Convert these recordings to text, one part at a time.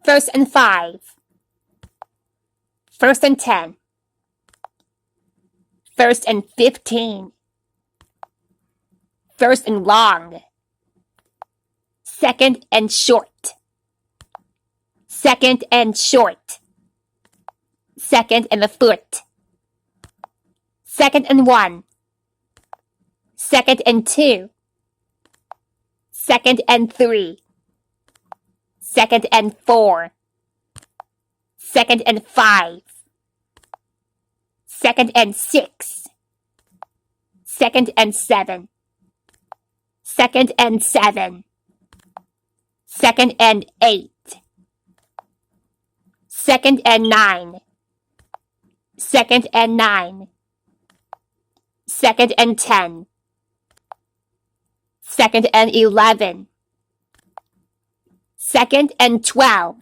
First and 5. First and 10. First and 15. First and long. Second and short. Second and short. Second and a foot. Second and 1. Second and 2. Second and 3. Second and 4. Second and 5. Second and 6. Second and 7. Second and 7. Second and 8. Second and 9. Second and 9. Second and 10. Second and 11. Second and 12.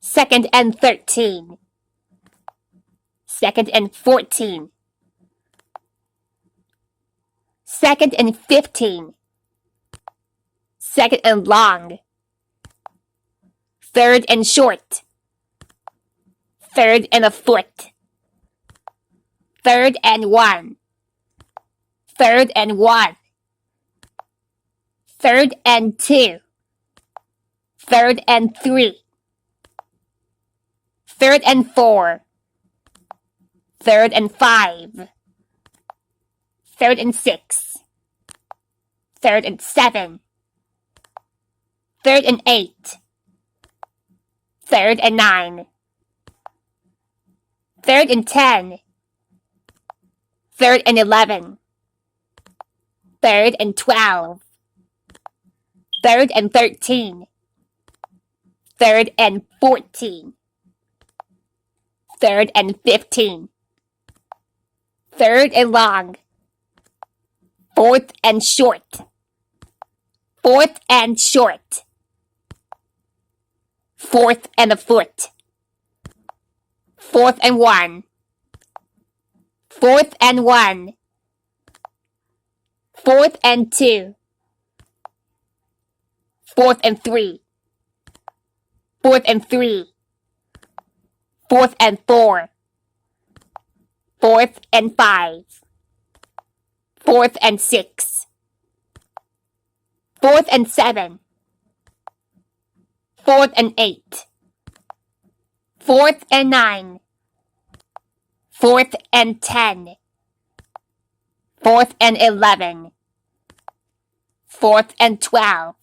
Second and 13. Second and 14. Second and 15. Second and long. Third and short. Third and a foot. Third and 1. Third and 1. Third and 2. Third and 3. Third and 4. Third and 5. Third and 6. Third and 7. Third and 8. Third and 9. Third and 10. Third and 11. Third and 12. Third and 13. Third and 14. Third and 15. Third and long. Fourth and short. Fourth and short. Fourth and a foot. Fourth and 1. Fourth and 1. Fourth and 2. Fourth and 3. Fourth and 3. Fourth and 4. Fourth and 5. Fourth and 6. Fourth and 7. Fourth and 8. Fourth and 9. Fourth and 10. Fourth and 11. Fourth and 12.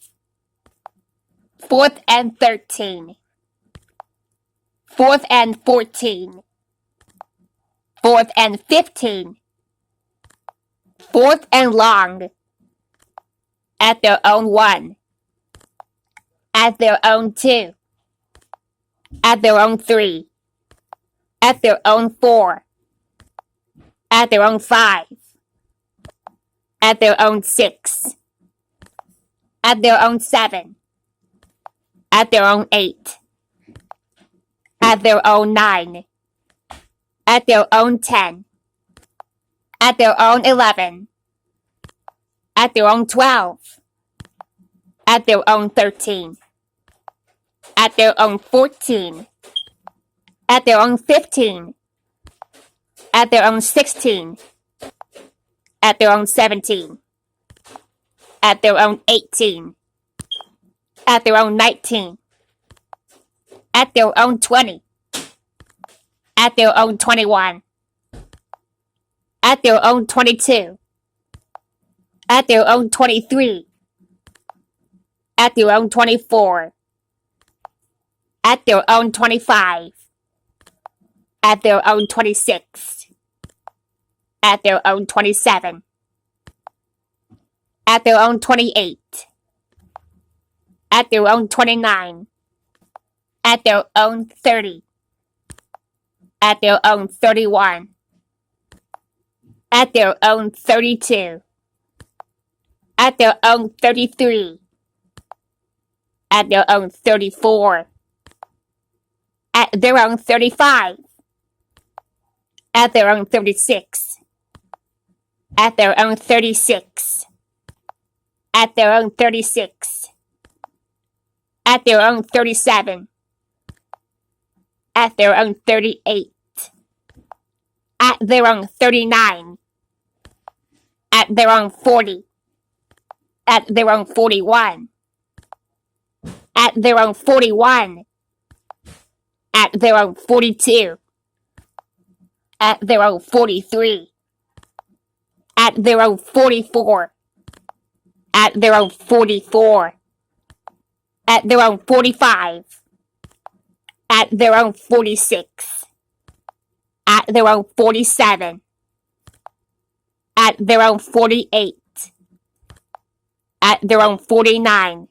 Fourth and 13. Fourth and 14. Fourth and 15. Fourth and long. At their own 1. At their own 2. At their own 3. At their own 4. At their own 5. At their own 6. At their own 7. At their own 8. At their own 9. At their own 10. At their own 11. At their own 12. At their own 13. At their own 14. At their own 15. At their own 16. At their own 17. At their own 18. At their own 19. At their own 20. At their own 21. At their own 22. At their own 23. At their own 24. At their own 25. At their own 26. At their own 27. At their own 28. At their own 29. At their own 30. At their own 31. At their own 32. At their own 33. At their own 34. At their own 35. At their own 36. At their own 36. At their own 36. at their own 37, at their own 38, at their own 39, at their own 40, at their own 41, at their own 41, at their own 42, at their own 43, at their own 44, at their own 44, at their own 45, at their own 46, at their own 47, at their own 48, at their own 49,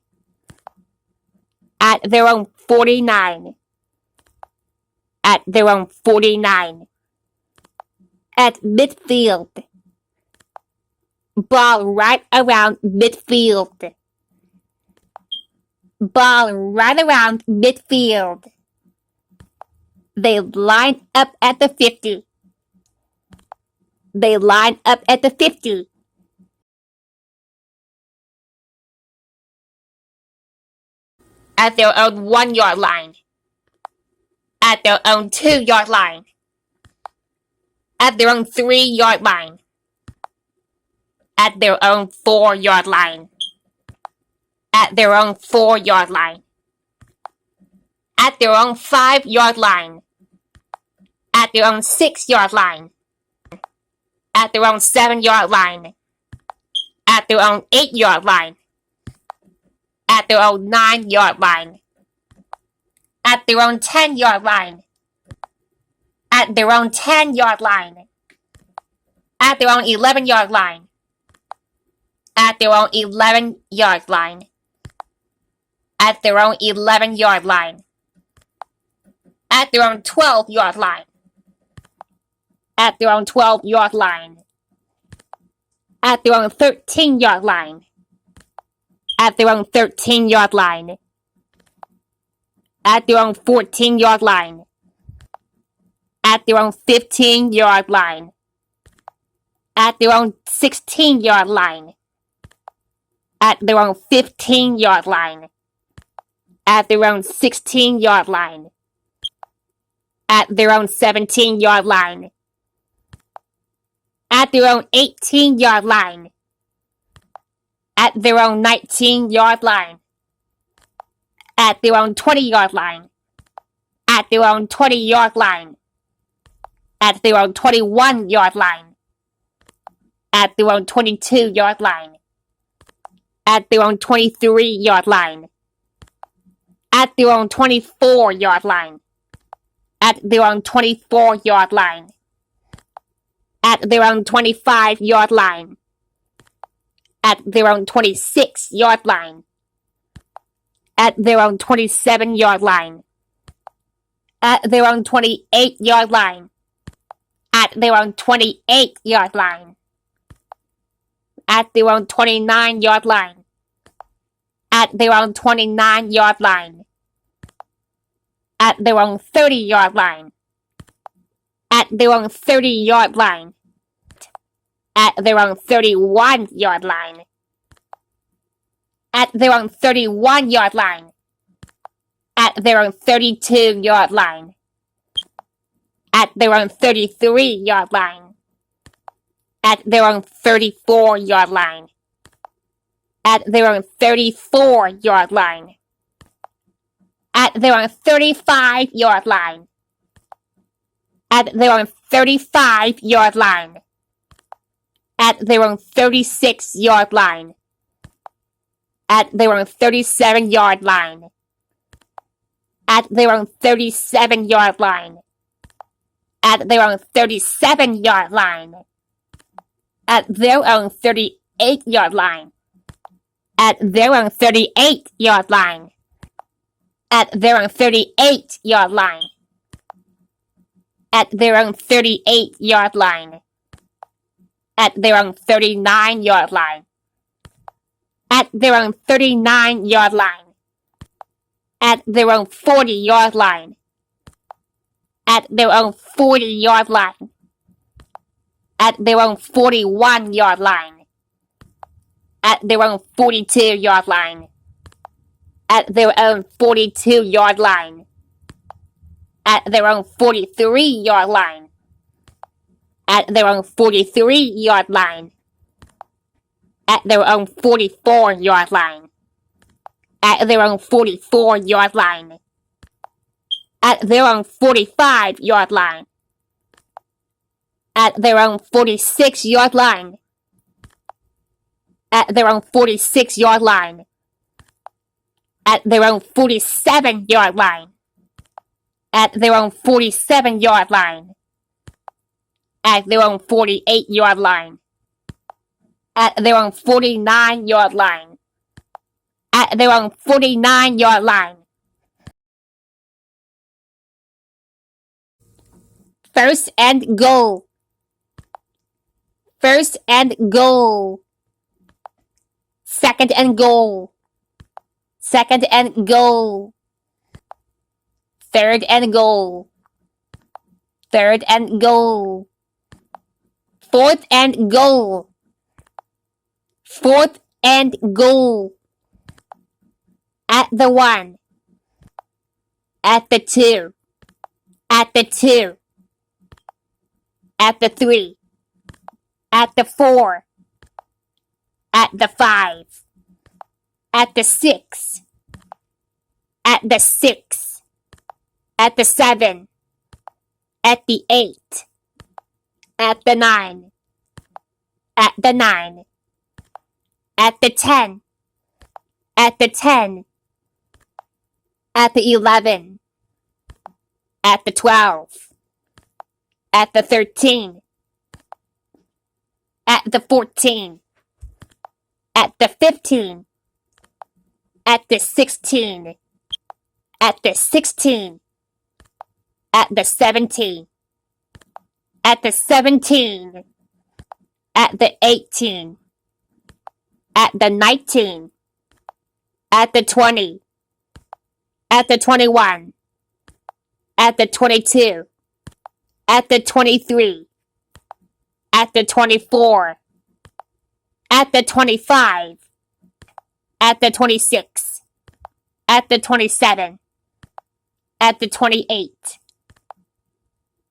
at their own 49, at their own 49, at midfield, ball right around midfield, ball right around midfield. They line up at the 50. They line up at the 50. At their own 1 yard line. At their own 2 yard line. At their own 3 yard line. At their own 4 yard line. At their own 4 yard line. At their own 5 yard line. At their own 6 yard line. At their own 7 yard line. At their own 8 yard line. At their own 9 yard line. At their own 10 yard line. At their own 10 yard line. At their own 11 yard line. At their own 11 yard line. At their own 11 yard line. At their own 12 yard line. At their own 12 yard line. At their own 13 yard line. At their own 13 yard line. At their own 14 yard line. At their own 15 yard line. At their own 16 yard line. At their own 15 yard line. At their own 16 yard line. At their own 17 yard line. At their own 18 yard line. At their own 19 yard line. At their own 20 yard line. At their own 20 yard line. At their own 21 yard line. At their own 22 yard line. At their own 23 yard line. At their own 24 yard line. At their own 24 yard line. At their own 25 yard line. At their own 26 yard line. At their own 27 yard line. At their own 28 yard line. At their own 28 yard line. At their own 29 yard line. At their own 29 yard line. At their own 30 yard line. At their own 30 yard line. At their own 31 yard line. At their own 31 yard line. At their own 32 yard line. At their own 33 yard line. At their own 34 yard line. At their own 34 yard line. At their own 35 yard line. At their own 35 yard line. At their own 36 yard line. At their own 37 yard line. At their own 37 yard line. At their own 37 yard line. At their own 38 yard line. At their own 38 yard line. At their own 38 yard line. At their own 38 yard line. At their own 39 yard line. At their own 39 yard line. At their own 40 yard line. At their own 40 yard line. At their own 41 yard line. At their own 42 yard line. at their own 42-yard line, at their own 43-yard line, at their own 43-yard line, at their own 44-yard line, at their own 44-yard line, at their own 45-yard line, at their own 46-yard line, at their own 46-yard line, at their own 47-yard line, at their own 47-yard line, at their own 48-yard line, at their own 49-yard line, at their own 49-yard line. First and goal. First and goal. Second and goal. Second and goal. Third and goal. Third and goal. Fourth and goal. Fourth and goal. At the 1. At the 2. At the 2. At the 3. At the 4. At the 5. At the 6. At the 6. At the 7. At the 8. At the 9. At the 9. At the 10. At the 10. At the 11. At the 12. At the 13. At the 14. At the 15. At the 16. At the 16. At the 17. At the 17. At the 18. At the 19. At the 20. At the 21. At the 22. At the 23. At the 24. At the 25. At the 26. At the 27. At the 28.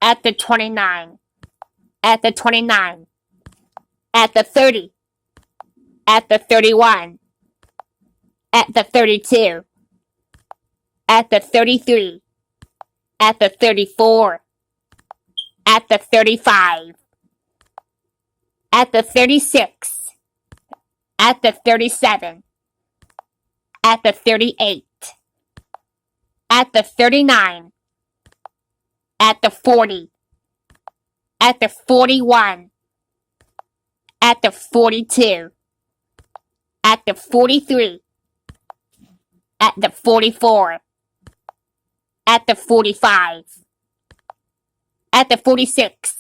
At the 29. At the 29. At the 30. At the 31. At the 32. At the 33. At the 34. At the 35. At the 36. At the 37. At the 38. At the 39. At the 40. At the 41. At the 42. At the 43. At the 44. At the 45. At the 46.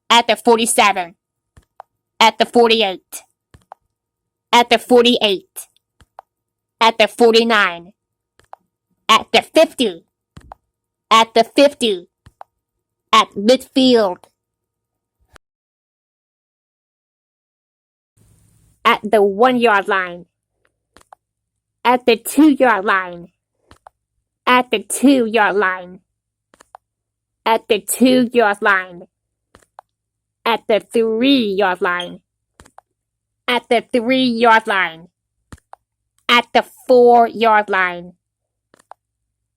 At the 47. At the 48. At the 48. At the 49. At the 50. At the 50. At midfield. At the 1-yard line. At the 2-yard line. At the 2-yard line. At the 2-yard line. At the 3-yard line. At the 3-yard line. At the 4-yard line.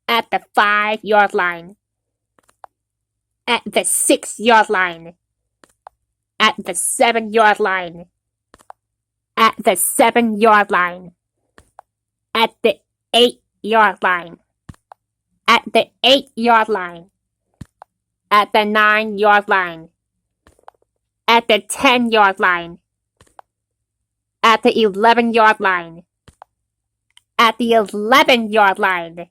At the 5-yard line. At the 6-yard line. At the 7-yard line. At the 7-yard line. At the 8-yard line. At the 8-yard line. At the 9-yard line. At the 10-yard line. At the 11-yard line. At the 11-yard line.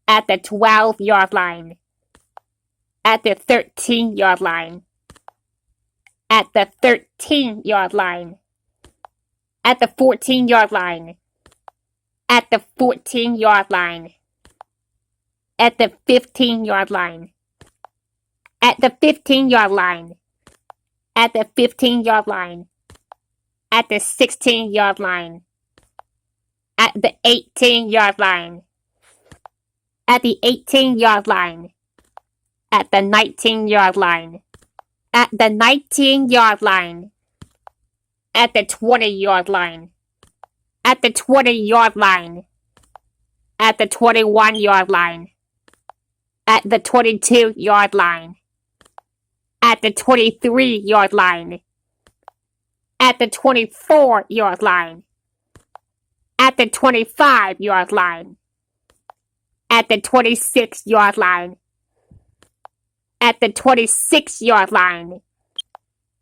At the 12-yard line. At the 13-yard line. At the 13-yard line. At the 14-yard line. At the 14-yard line. At the 15-yard line. At the 15-yard line. At the 15-yard line. At the 16-yard line. At the 18-yard line. At the 18-yard line. At the 19-yard line. At the 19-yard line. At the 20-yard line. At the 20-yard line. At the 21-yard line. At the 22-yard line. At the 23-yard line. At the 24-yard line. At the 25-yard line. At the 26-yard line. At the 26-yard line.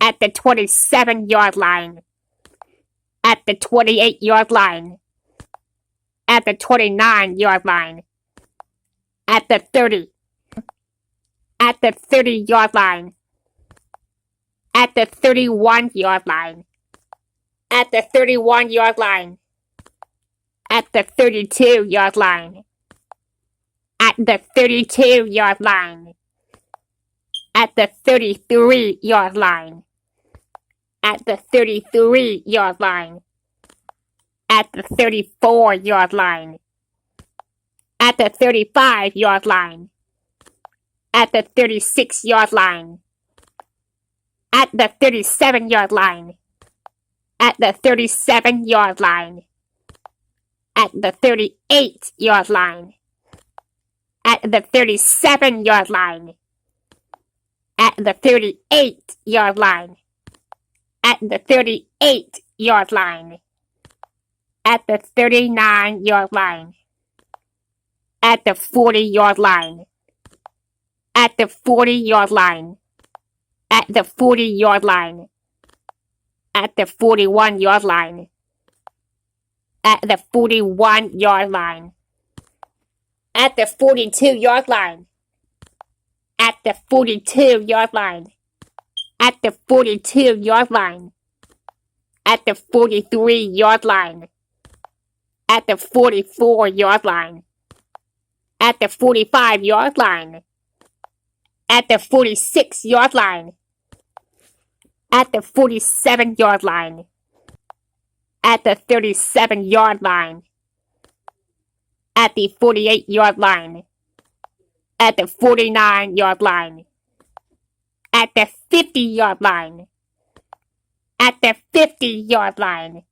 At the 27-yard line. At the 28-yard line. At the 29-yard line. At the 30. At the 30-yard line. At the 31-yard line. At the 31-yard line. At the 32-yard line. At the 32-yard line. At the 33-yard line. At the 33-yard line. At the 34-yard line. At the 35-yard line. At the 36-yard line. At the 37-yard line. At the 37-yard line. At the 38-yard line. At the 37-yard line. At the 38-yard line. At the 38-yard line. At the 39-yard line. At the 40-yard line. At the 40-yard line. At the 40-yard line. At the 41-yard line. At the 41-yard line. At the 42-yard line. At the 42-yard line. At the 42-yard line. At the 43-yard line. At the 44-yard line. At the 45-yard line. At the 46-yard line. At the 47-yard line. At the 37-yard line. At the 48-yard line. At the 49-yard line. At the 50-yard line. At the 50-yard line.